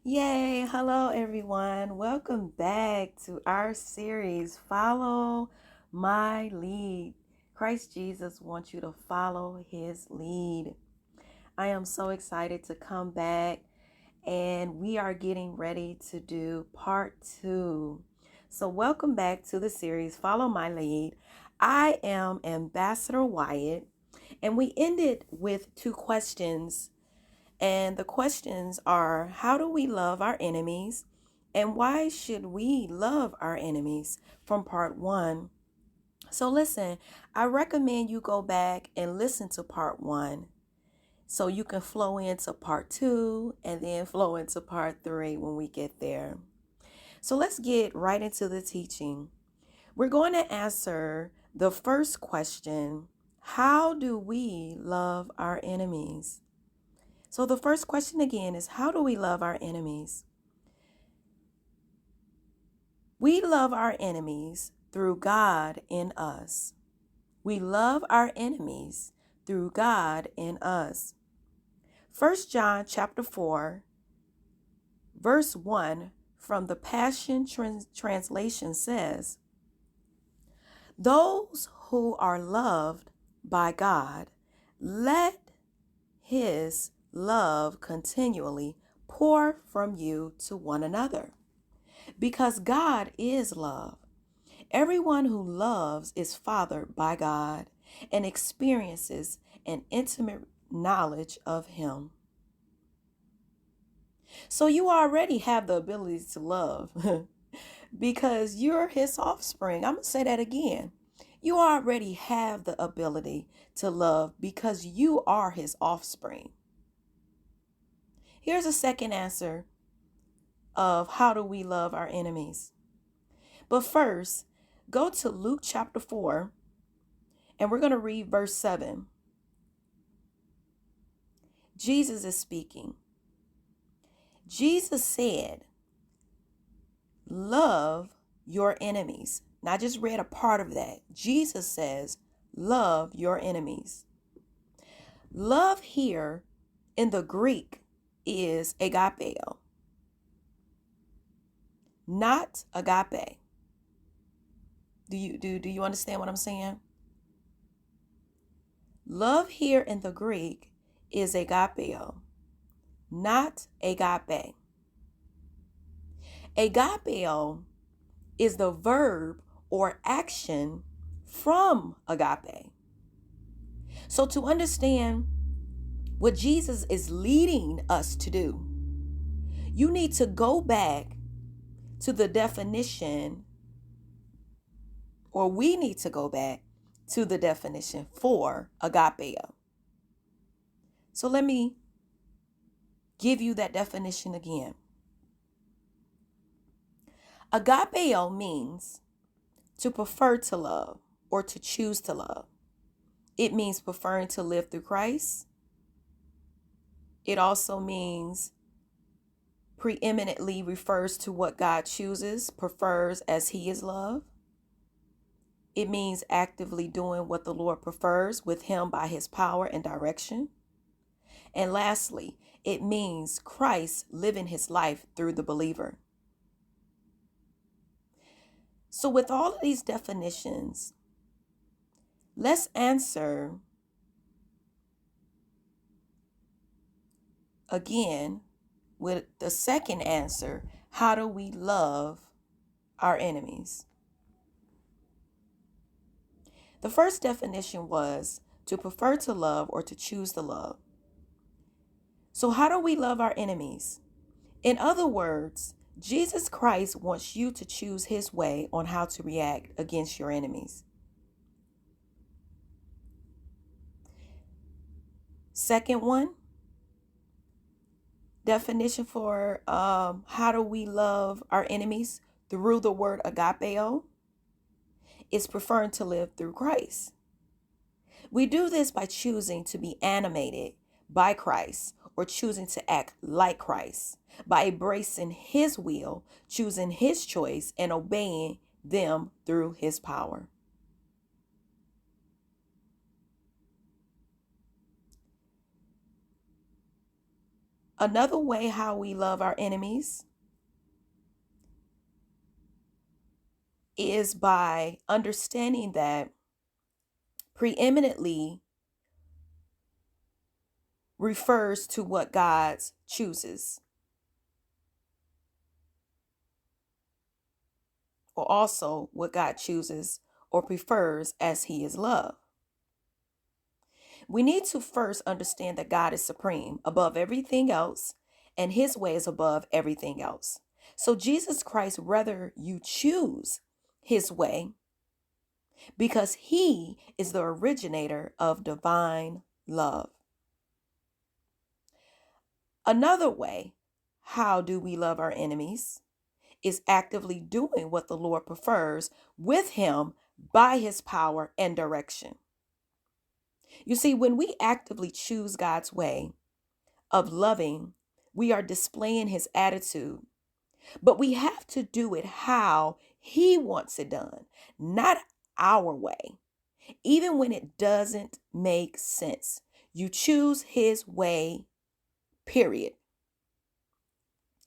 Yay! Hello, everyone. Welcome back to our series, Follow My Lead. Christ Jesus wants you to follow his lead. I am so excited to come back, and we are getting ready to do part two. So, welcome back to the series, Follow My Lead. I am Ambassador Wyatt, and we ended with two questions, and the questions are, how do we love our enemies? And why should we love our enemies, from part one? So listen, I recommend you go back and listen to part one so you can flow into part two and then flow into part three when we get there. So let's get right into the teaching. We're going to answer the first question: how do we love our enemies? So the first question again is, how do we love our enemies? We love our enemies through God in us. We love our enemies through God in us. 1 John chapter 4, verse 1 from the Passion Translation says, "Those who are loved by God, let his love continually pour from you to one another, because God is love. Everyone who loves is fathered by God and experiences an intimate knowledge of him." So you already have the ability to love because you're his offspring. I'm going to say that again. You already have the ability to love because you are his offspring. Here's a second answer of how do we love our enemies. But first, go to Luke chapter 4, and we're going to read verse 7. Jesus is speaking. Jesus said, "Love your enemies." Now, I just read a part of that. Jesus says, "Love your enemies." Love here in the Greek is agapeo, not agape. Do you understand what I'm saying? Love here in the Greek is agapeo, not agape. Agapeo is the verb or action from agape. So to understand what Jesus is leading us to do, you need to go back to the definition, or we need to go back to the definition for agapeo. So let me give you that definition again. Agapeo means to prefer to love or to choose to love. It means preferring to live through Christ. It also means preeminently refers to what God chooses, prefers as he is love. It means actively doing what the Lord prefers with him by his power and direction. And lastly, it means Christ living his life through the believer. So with all of these definitions, let's answer again with the second answer: how do we love our enemies? The first definition was to prefer to love or to choose to love. So how do we love our enemies? In other words, Jesus Christ wants you to choose his way on how to react against your enemies. Second one, definition for how do we love our enemies through the word agapeo, is preferring to live through Christ. We do this by choosing to be animated by Christ or choosing to act like Christ, by embracing his will, choosing his choice, and obeying them through his power. Another way how we love our enemies is by understanding that preeminently refers to what God chooses, or also what God chooses or prefers as He is love. We need to first understand that God is supreme above everything else, and His way is above everything else. So Jesus Christ, whether you choose His way, because He is the originator of divine love. Another way, how do we love our enemies, is actively doing what the Lord prefers with Him by His power and direction. You see, when we actively choose God's way of loving, we are displaying His attitude, but we have to do it how He wants it done, not our way, even when it doesn't make sense. You choose His way, period.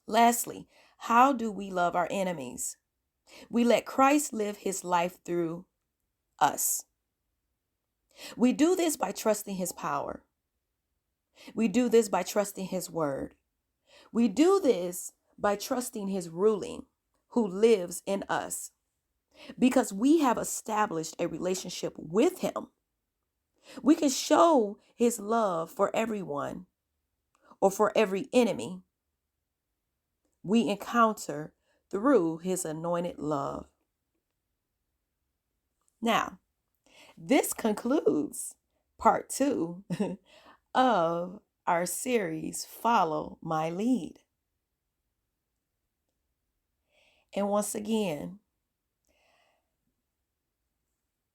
Lastly, how do we love our enemies? We let Christ live His life through us. We do this by trusting His power. We do this by trusting His word. We do this by trusting His ruling, who lives in us. Because we have established a relationship with Him, we can show His love for everyone or for every enemy we encounter through His anointed love. Now, this concludes part 2 of our series, Follow My Lead. And once again,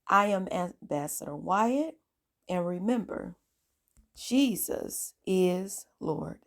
I am Ambassador Wyatt, and remember, Jesus is Lord.